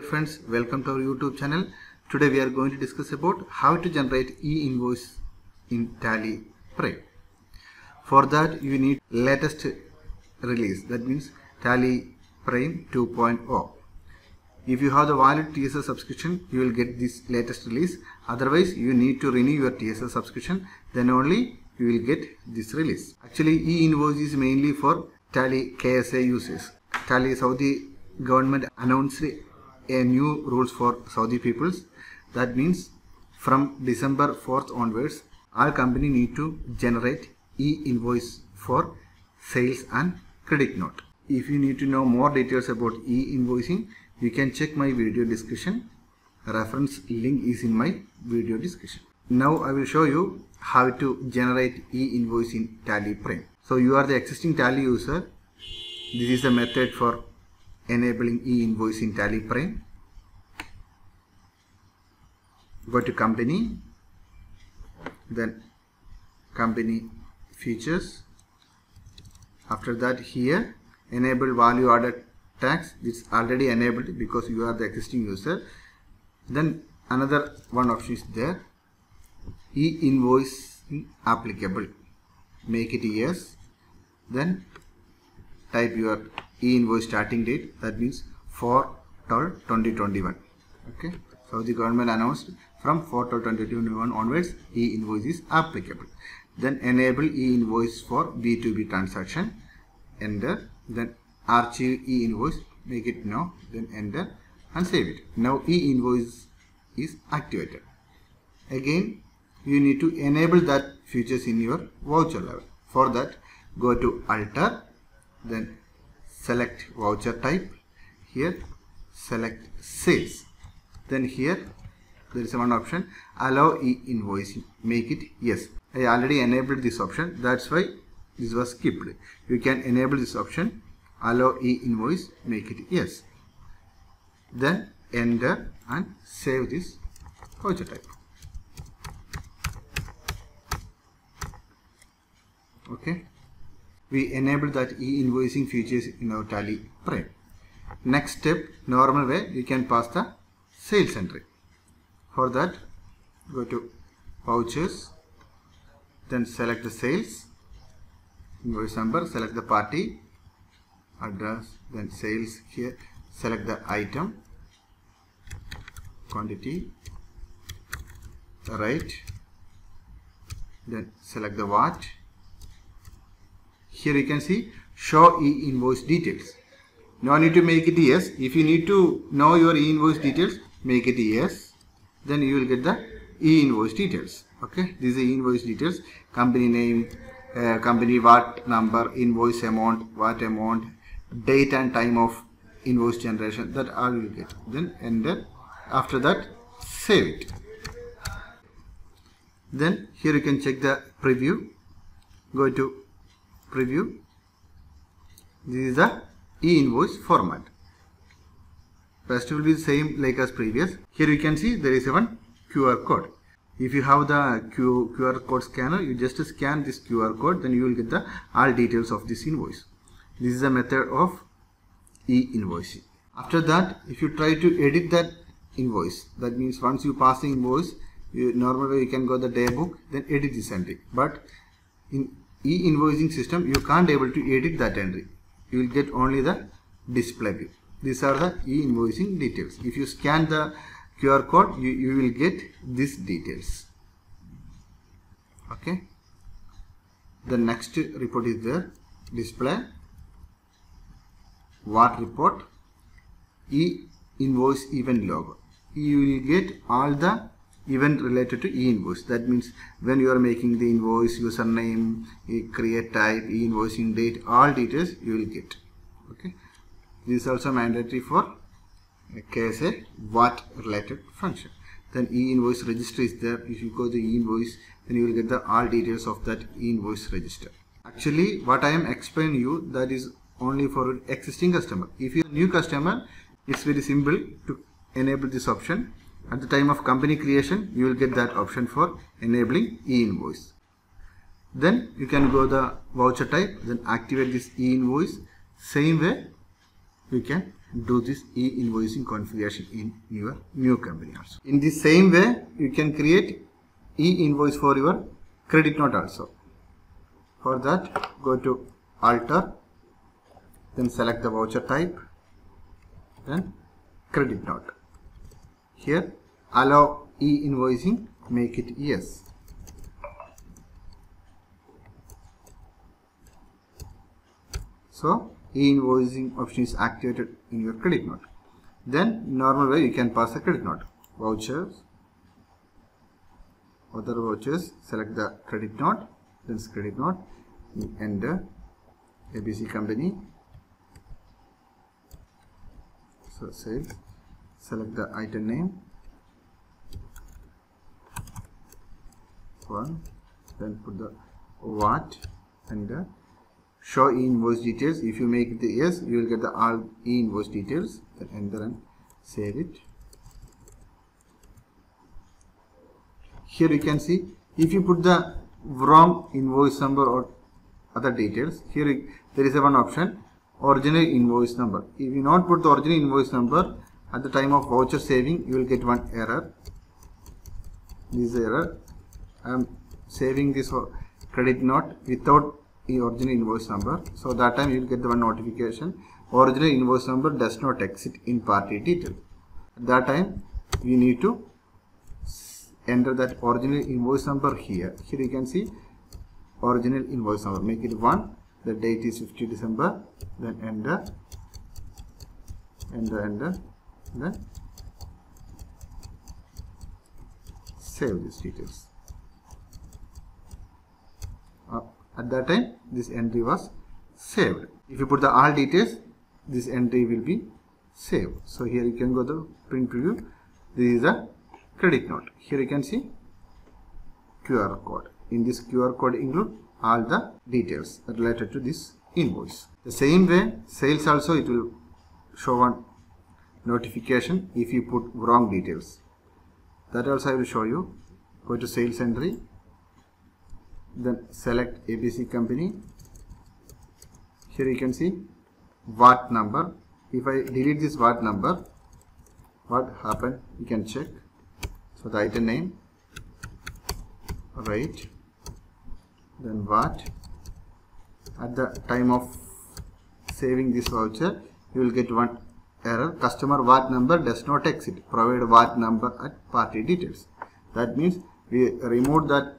friends, welcome to our YouTube channel. Today we are going to discuss about how to generate e-invoice in Tally Prime. For that you need latest release, that means Tally Prime 2.0. If you have the valid TSS subscription, you will get this latest release. Otherwise you need to renew your TSS subscription, then only you will get this release. Actually e-invoice is mainly for Tally KSA users. Tally Saudi government announced a new rules for Saudi peoples. That means from December 4th onwards, all company need to generate e-invoice for sales and credit note. If you need to know more details about e-invoicing, you can check my video description. Reference link is in my video description. Now I will show you how to generate e-invoice in Tally Prime. So you are the existing Tally user. This is the method for enabling e-invoice in Tally Prime. Go to company, then company features. After that here enable value added tax. It's already enabled because you are the existing user. Then another one option is there, e-invoice applicable. Make it yes. Then type your e-invoice starting date, that means 4/12/2021. Okay, so the government announced from 4/12/2021 onwards e-invoice is applicable. Then enable e-invoice for B2B transaction, enter. Then archive e-invoice, make it no, then enter and save it. Now e-invoice is activated. Again you need to enable that features in your voucher level. For that go to alter, then select voucher type, here select sales, then here there is one option, allow e-invoicing, make it yes. I already enabled this option, that's why this was skipped. You can enable this option, allow e-invoice, make it yes, then enter and save this voucher type. Okay, we enabled that e-invoicing features in our Tally Prime. Next step, normal way, you can pass the sales entry. For that go to vouchers, then select the sales, invoice number, select the party, address, then sales, here select the item, quantity, right, then select the what. Here you can see show e-invoice details. No need to make it yes. If you need to know your e-invoice details, make it yes, then you will get the e-invoice details. Okay, this is the e-invoice details, company name, company what number, invoice amount, what amount, date and time of invoice generation, that all you will get. Then enter. After that save it. Then here you can check the preview. Go to preview. This is the e-invoice format. Rest will be the same like as previous. Here you can see there is one QR code. If you have the QR code scanner, you just scan this QR code, then you will get the all details of this invoice. This is the method of e-invoicing. After that, if you try to edit that invoice, that means once you pass the invoice, normally you can go the day book, then edit this entry. But in e-invoicing system, you can't able to edit that entry. You will get only the display view. These are the e-invoicing details. If you scan the QR code, you will get these details. Okay. The next report is there, display, what report, e-invoice event logo. You will get all the event related to e-invoice. That means when you are making the invoice, username, create type, e-invoicing date, all details you will get. Okay, this is also mandatory for KSA what related function. Then e-invoice register is there. If you go to e-invoice, then you will get the all details of that e-invoice register. Actually what I am explaining you, that is only for existing customer. If you are a new customer, it's very simple to enable this option. At the time of company creation, you will get that option for enabling e-invoice. Then you can go the voucher type, then activate this e-invoice. Same way you can do this e-invoicing configuration in your new company also. In the same way, you can create e-invoice for your credit note also. For that, go to alter, then select the voucher type, then credit note. Here, allow e-invoicing, make it yes. So, e-invoicing option is activated in your credit note. Then, normal way you can pass a credit note. Vouchers, other vouchers, select the credit note, then credit note, enter ABC company. So, sales, select the item name, one, then put the VAT and the show e-invoice details. If you make it yes, you will get the all e-invoice details. Then enter and save it. Here you can see if you put the wrong invoice number or other details, here there is a one option, original invoice number. If you not put the original invoice number at the time of voucher saving, you will get one error. This error. I am saving this credit note without the original invoice number. So that time you will get the one notification. Original invoice number does not exist in party detail. At that time you need to enter that original invoice number here. Here you can see original invoice number. Make it 1. The date is 50 December. Then enter. Then save these details. At that time this entry was saved. If you put the all details, this entry will be saved. So here you can go to print preview. This is a credit note. Here you can see QR code. In this QR code include all the details related to this invoice. The same way sales also, it will show one notification if you put wrong details. That also I will show you. Go to sales entry, then select ABC company. Here you can see VAT number. If I delete this VAT number, what happened you can check. So the item name, rate, then VAT. At the time of saving this voucher, you will get one error, customer VAT number does not exist, provide VAT number at party details. That means we removed that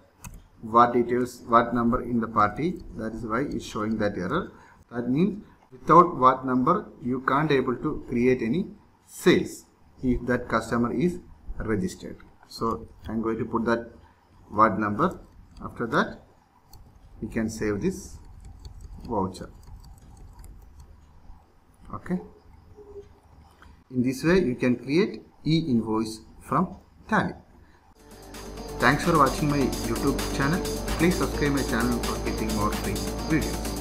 VAT details, VAT number in the party. That is why it's showing that error. That means without VAT number you can't able to create any sales if that customer is registered. So I'm going to put that VAT number. After that we can save this voucher. Okay. In this way you can create e-invoice from Tally. Thanks for watching my YouTube channel. Please subscribe my channel for getting more free videos.